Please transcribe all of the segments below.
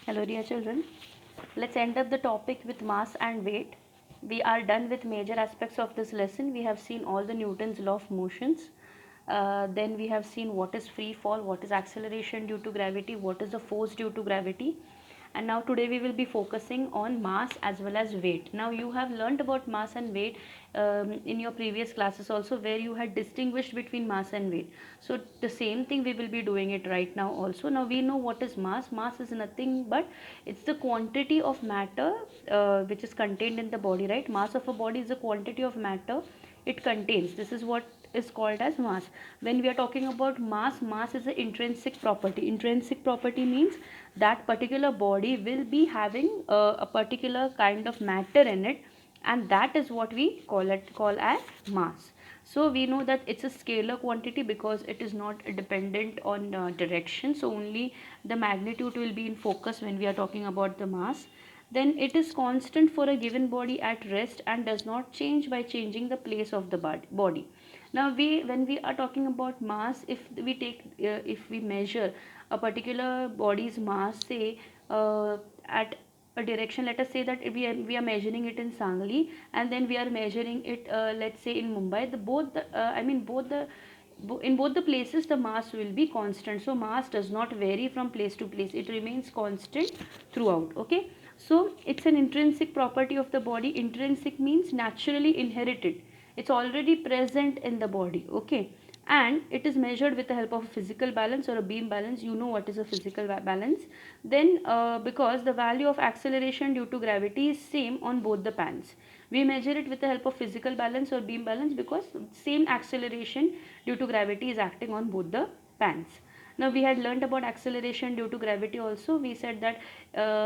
Hello dear children. Let's end up the topic with mass and weight. We are done with major aspects of this lesson. We have seen all the Newton's law of motions. Then we have seen what is free fall, what is acceleration due to gravity, what is the force due to gravity. And now today we will be focusing on mass as well as weight. Now you have learnt about mass and weight in your previous classes also, where you had distinguished between mass and weight. So the same thing we will be doing it right now also. Now we know what is mass. Mass is nothing but it's the quantity of matter which is contained in the body, right? Mass of a body is the quantity of matter it contains. This is what is called as mass. When we are talking about mass, mass is an intrinsic property. Intrinsic property means that particular body will be having a particular kind of matter in it, and that is what we call as mass. So we know that it's a scalar quantity because it is not dependent on direction, so only the magnitude will be in focus when we are talking about the mass. Then it is constant for a given body at rest and does not change by changing the place of the body. Now when we are talking about mass, if we measure a particular body's mass, say at a direction, let us say that we are measuring it in Sangli, and then we are measuring it let's say in Mumbai. In both the places the mass will be constant, so mass does not vary from place to place, it remains constant throughout. Okay, so it's an intrinsic property of the body. Intrinsic means naturally inherited, it's already present in the body. Okay, and it is measured with the help of a physical balance or a beam balance. You know what is a physical balance. Then because the value of acceleration due to gravity is same on both the pans, we measure it with the help of physical balance or beam balance because same acceleration due to gravity is acting on both the pans. Now we had learnt about acceleration due to gravity also. We said that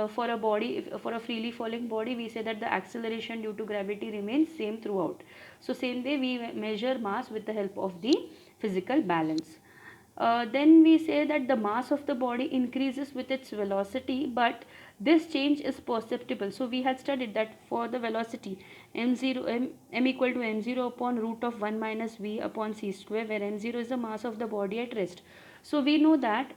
for a freely falling body, we say that the acceleration due to gravity remains same throughout. So same way we measure mass with the help of the physical balance. Then we say that the mass of the body increases with its velocity, but this change is perceptible. So we had studied that for the velocity m equal to m0 upon root of 1 minus v upon c square, where m0 is the mass of the body at rest. So we know that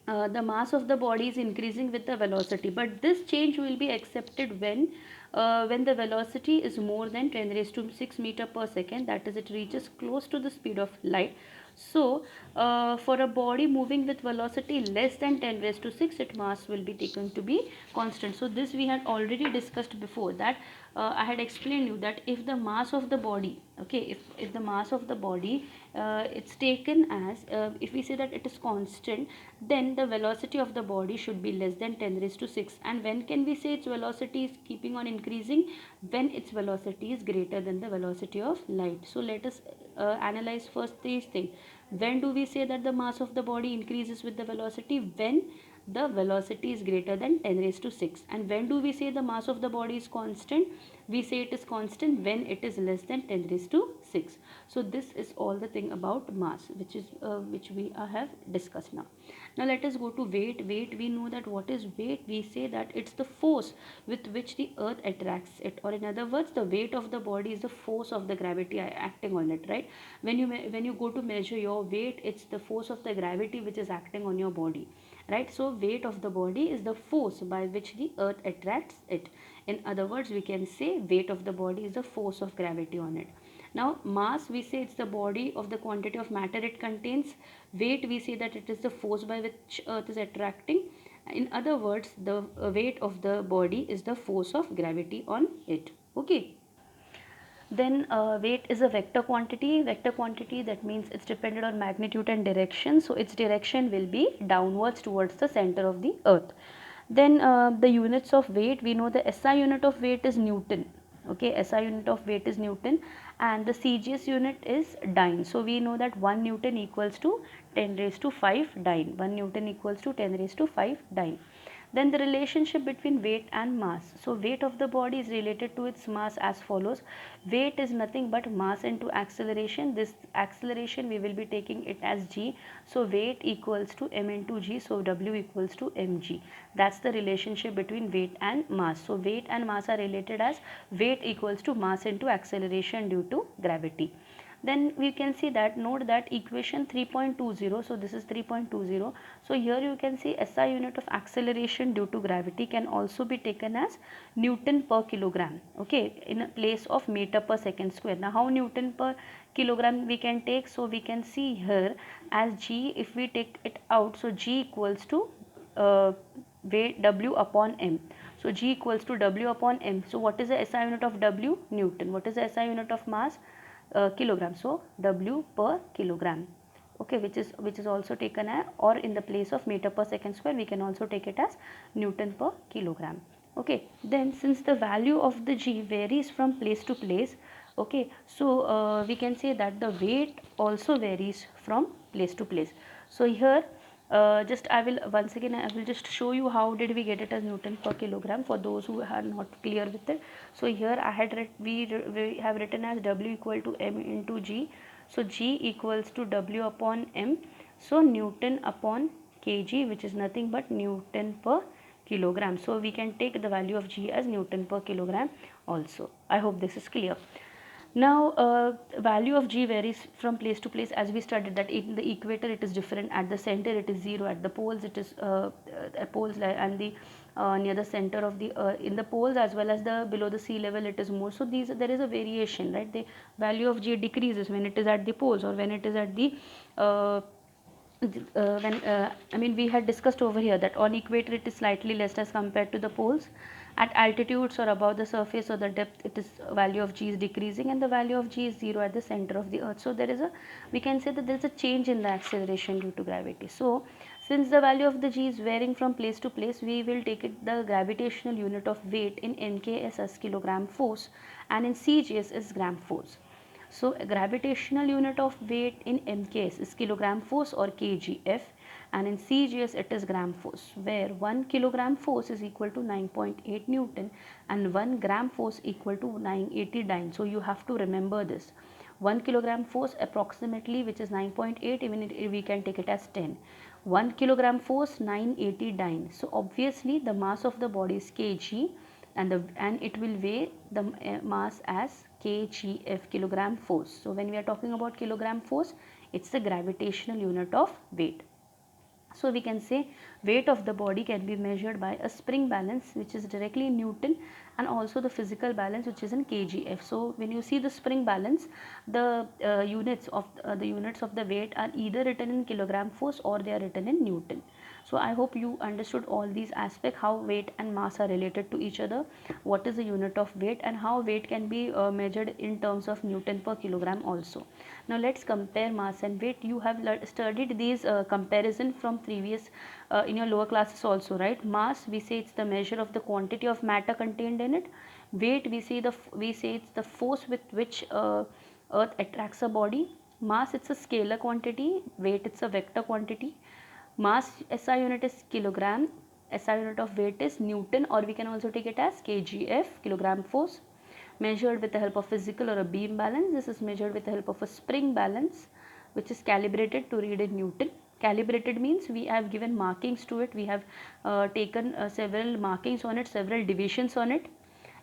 the mass of the body is increasing with the velocity, but this change will be accepted when the velocity is more than 10 raised to 6 meter per second, that is it reaches close to the speed of light. So for a body moving with velocity less than 10 raised to 6, its mass will be taken to be constant. So this we had already discussed before, that I had explained you that if the mass of the body, okay, if the mass of the body it's taken as if we say that it is constant, then the velocity of the body should be less than 10 raised to 6. And when can we say its velocity is keeping on increasing? When its velocity is greater than the velocity of light. So let us analyze first these things. When do we say that the mass of the body increases with the velocity? When the velocity is greater than 10 raised to 6. And when do we say the mass of the body is constant? We say it is constant when it is less than 10 raised to 6. So this is all the thing about mass, which we have discussed now. Now let us go to weight. Weight, we know that what is weight? We say that it's the force with which the earth attracts it, or in other words, the weight of the body is the force of the gravity acting on it, right? When you go to measure your weight, it's the force of the gravity which is acting on your body, right? So weight of the body is the force by which the earth attracts it. In other words, we can say weight of the body is the force of gravity on it. Now mass, we say it's the body of the quantity of matter it contains. Weight, we say that it is the force by which earth is attracting. In other words, the weight of the body is the force of gravity on it. Okay, then weight is a vector quantity. Vector quantity, that means it's dependent on magnitude and direction, so its direction will be downwards towards the center of the earth. Then the units of weight, we know the SI unit of weight is Newton. Okay, SI unit of weight is Newton, and the CGS unit is dyne. So we know that 1 Newton equals to 10 raised to 5 dyne. 1 Newton equals to 10 raised to 5 dyne. Then the relationship between weight and mass. So weight of the body is related to its mass as follows. Weight is nothing but mass into acceleration. This acceleration we will be taking it as g. So weight equals to m into g. So w equals to mg. That's the relationship between weight and mass. So weight and mass are related as weight equals to mass into acceleration due to gravity. Then we can see that, note that equation 3.20, so this is 3.20. So here you can see SI unit of acceleration due to gravity can also be taken as Newton per kilogram, okay, in a place of meter per second square. Now how Newton per kilogram we can take? So we can see here as G, if we take it out, so G equals to weight W upon M. So G equals to W upon M. So what is the SI unit of W? Newton. What is the SI unit of mass? Kilogram. So W per kilogram. Okay, which is also taken as, or in the place of meter per second square, we can also take it as Newton per kilogram. Okay, then since the value of the G varies from place to place, okay, so we can say that the weight also varies from place to place. So here just I will once again I will just show you how did we get it as Newton per kilogram for those who are not clear with it. So here I had we have written as W equal to M into G. So G equals to W upon M. So Newton upon kg, which is nothing but Newton per kilogram. So we can take the value of G as Newton per kilogram also. I hope this is clear. Now value of G varies from place to place, as we studied that in the equator it is different, at the center it is 0, at the poles it is poles and the near the center of the in the poles as well as the below the sea level it is more. So these there is a variation, right? The value of G decreases when it is at the poles or when it is at the I mean we had discussed over here that on equator it is slightly less as compared to the poles. At altitudes or above the surface or the depth, it is value of G is decreasing and the value of G is 0 at the center of the earth. So there is a, we can say that there is a change in the acceleration due to gravity. So since the value of the G is varying from place to place, we will take it the gravitational unit of weight in NKS as kilogram force and in CGS as gram force. So a gravitational unit of weight in MKS is kilogram force or kgf, and in CGS it is gram force, where 1 kilogram force is equal to 9.8 Newton and 1 gram force equal to 980 dyne. So you have to remember this. 1 kilogram force approximately, which is 9.8, even if we can take it as 10. 1 kilogram force 980 dyne. So obviously the mass of the body is kg and it will weigh the mass as kgf, kilogram force. So when we are talking about kilogram force, it's the gravitational unit of weight. So we can say weight of the body can be measured by a spring balance, which is directly in Newton, and also the physical balance, which is in kgf. So when you see the spring balance, the units of the weight are either written in kilogram force or they are written in Newton. So I hope you understood all these aspects, how weight and mass are related to each other, what is the unit of weight, and how weight can be measured in terms of Newton per kilogram also. Now let's compare mass and weight. You have studied these comparison from previous in your lower classes also, right? Mass, we say it's the measure of the quantity of matter contained in it. Weight, we say it's the force with which earth attracts a body. Mass, it's a scalar quantity. Weight, it's a vector quantity. Mass SI unit is kilogram, SI unit of weight is Newton, or we can also take it as kgf, kilogram force, measured with the help of physical or a beam balance. This is measured with the help of a spring balance, which is calibrated to read in Newton. Calibrated means we have given markings to it, we have taken several markings on it, several divisions on it.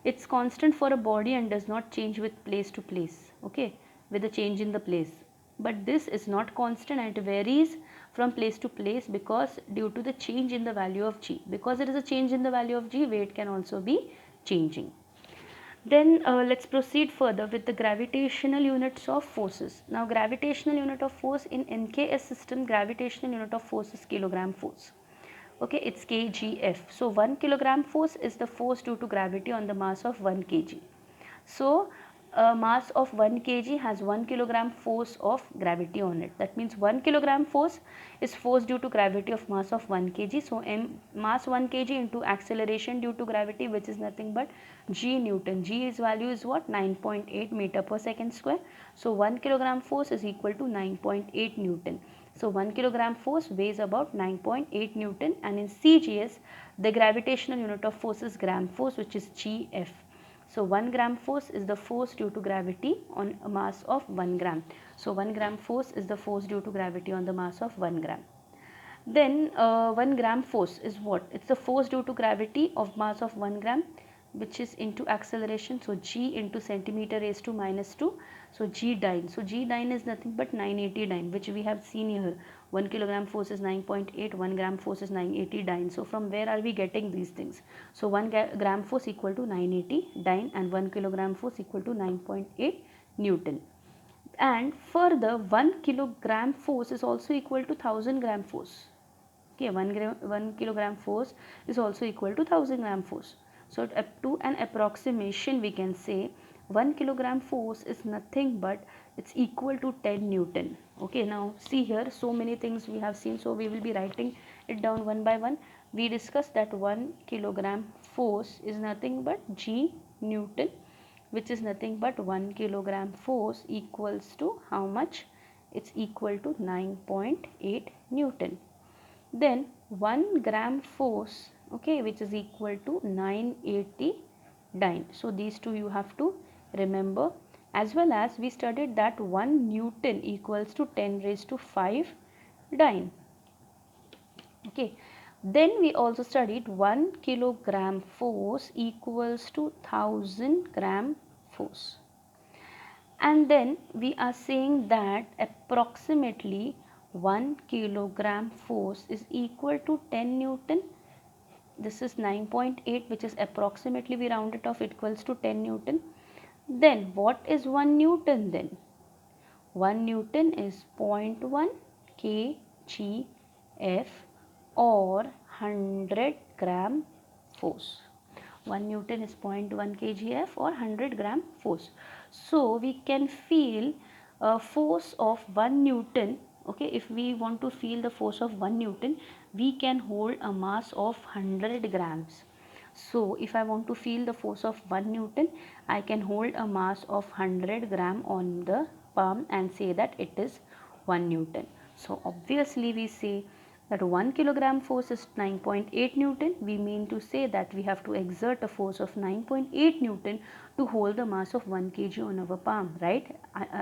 It's constant for a body and does not change with place to place, okay, with a change in the place. But this is not constant and it varies from place to place because due to the change in the value of G. Because it is a change in the value of G, weight can also be changing. Then let's proceed further with the gravitational units of forces. Now gravitational unit of force in NKS system, gravitational unit of force is kilogram force. Okay, it's kgf. So 1 kilogram force is the force due to gravity on the mass of 1 kg. So a mass of 1 kg has 1 kilogram force of gravity on it. That means 1 kilogram force is force due to gravity of mass of 1 kg. So mass 1 kg into acceleration due to gravity, which is nothing but g Newton. G's value is what? 9.8 meter per second square. So 1 kilogram force is equal to 9.8 Newton. So 1 kilogram force weighs about 9.8 Newton, and in CGS the gravitational unit of force is gram force, which is GF. So 1 gram force is the force due to gravity on a mass of 1 gram. So 1 gram force is the force due to gravity on the mass of 1 gram. Then 1 gram force is what? It's the force due to gravity of mass of 1 gram which is into acceleration, so g into centimeter raised to minus 2, so g dyne. So g dyne is nothing but 980 dyne, which we have seen here. 1 kilogram force is 9.8, 1 gram force is 980 dyne. So from where are we getting these things? So 1 gram force equal to 980 dyne and 1 kilogram force equal to 9.8 Newton. And further, 1 kilogram force is also equal to 1000 gram force. Okay, 1 kilogram force is also equal to 1000 gram force. So up to an approximation we can say 1 kilogram force is nothing but it's equal to 10 Newton. Okay, now see here, so many things we have seen, so we will be writing it down one by one. We discussed that 1 kilogram force is nothing but g Newton, which is nothing but 1 kilogram force equals to how much? It's equal to 9.8 Newton. Then 1 gram force, okay, which is equal to 980 dyne. So these two you have to remember, as well as we studied that 1 Newton equals to 10 raised to 5 dyne. Okay, then we also studied 1 kilogram force equals to 1000 gram force. And then we are saying that approximately 1 kilogram force is equal to 10 Newton. This is 9.8, which is approximately, we round it off, equals to 10 Newton. Then what is 1 Newton then? 1 Newton is 0.1 kgf or 100 gram force. 1 Newton is 0.1 kgf or 100 gram force. So we can feel a force of 1 Newton. Okay, if we want to feel the force of 1 Newton, we can hold a mass of 100 grams. So if I want to feel the force of 1 Newton, I can hold a mass of 100 gram on the palm and say that it is 1 Newton. So obviously we say that 1 kilogram force is 9.8 Newton. We mean to say that we have to exert a force of 9.8 Newton to hold the mass of 1 kg on our palm, right?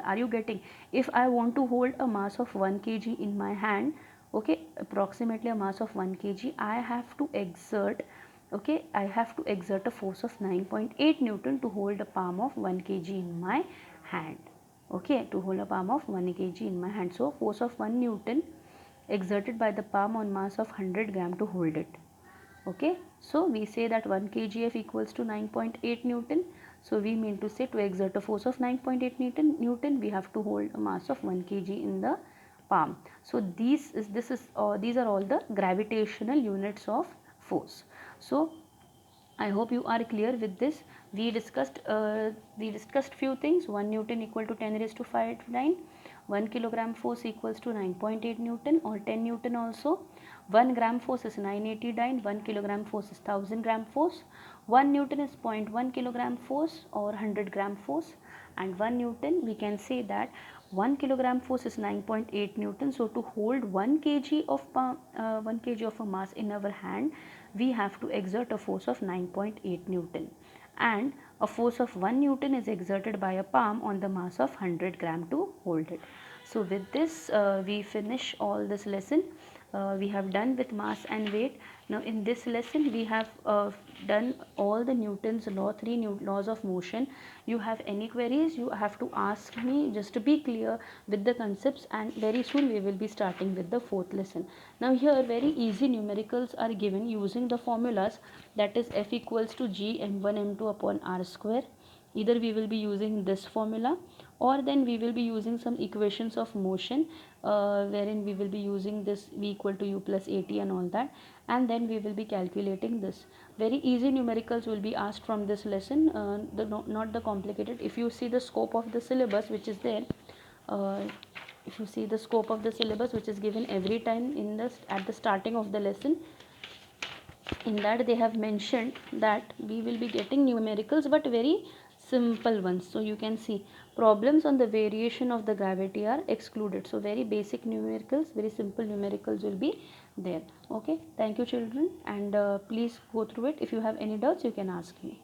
Are you getting? If I want to hold a mass of 1 kg in my hand, okay, approximately a mass of 1 kg, I have to exert, okay, I have to exert a force of 9.8 Newton to hold a palm of 1 kg in my hand. Okay, to hold a palm of 1 kg in my hand. So force of 1 Newton exerted by the palm on mass of 100 gram to hold it. Okay, so we say that 1 kgf equals to 9.8 Newton. So we mean to say to exert a force of 9.8 Newton, we have to hold a mass of 1 kg in the palm. So these are all the gravitational units of force. So I hope you are clear with this. We discussed few things. 1 Newton equal to 10 raised to 5 9. 1 kilogram force equals to 9.8 Newton or 10 Newton also. 1 gram force is 980 dyne. 1 kilogram force is 1000 gram force. 1 Newton is 0.1 kilogram force or 100 gram force. And 1 Newton, we can say that 1 kilogram force is 9.8 Newton. So to hold 1 kg of 1 kg of a mass in our hand, we have to exert a force of 9.8 Newton, and a force of 1 Newton is exerted by a palm on the mass of 100 gram to hold it. So with this we finish all this lesson. We have done with mass and weight. Now in this lesson we have done all the Newton's law, 3 laws of motion. You have any queries, you have to ask me, just to be clear with the concepts, and very soon we will be starting with the 4th lesson. Now here very easy numericals are given using the formulas, that is F equals to G m1 m2 upon r square. Either we will be using this formula, or then we will be using some equations of motion wherein we will be using this v equal to u plus at and all that, and then we will be calculating this. Very easy numericals will be asked from this lesson, not the complicated. If you see the scope of the syllabus which is there, uh, if you see the scope of the syllabus which is given every time in this at the starting of the lesson, in that they have mentioned that we will be getting numericals but very simple ones. So you can see problems on the variation of the gravity are excluded. So very basic numericals, very simple numericals will be there. Okay, thank you children, and please go through it. If you have any doubts you can ask me.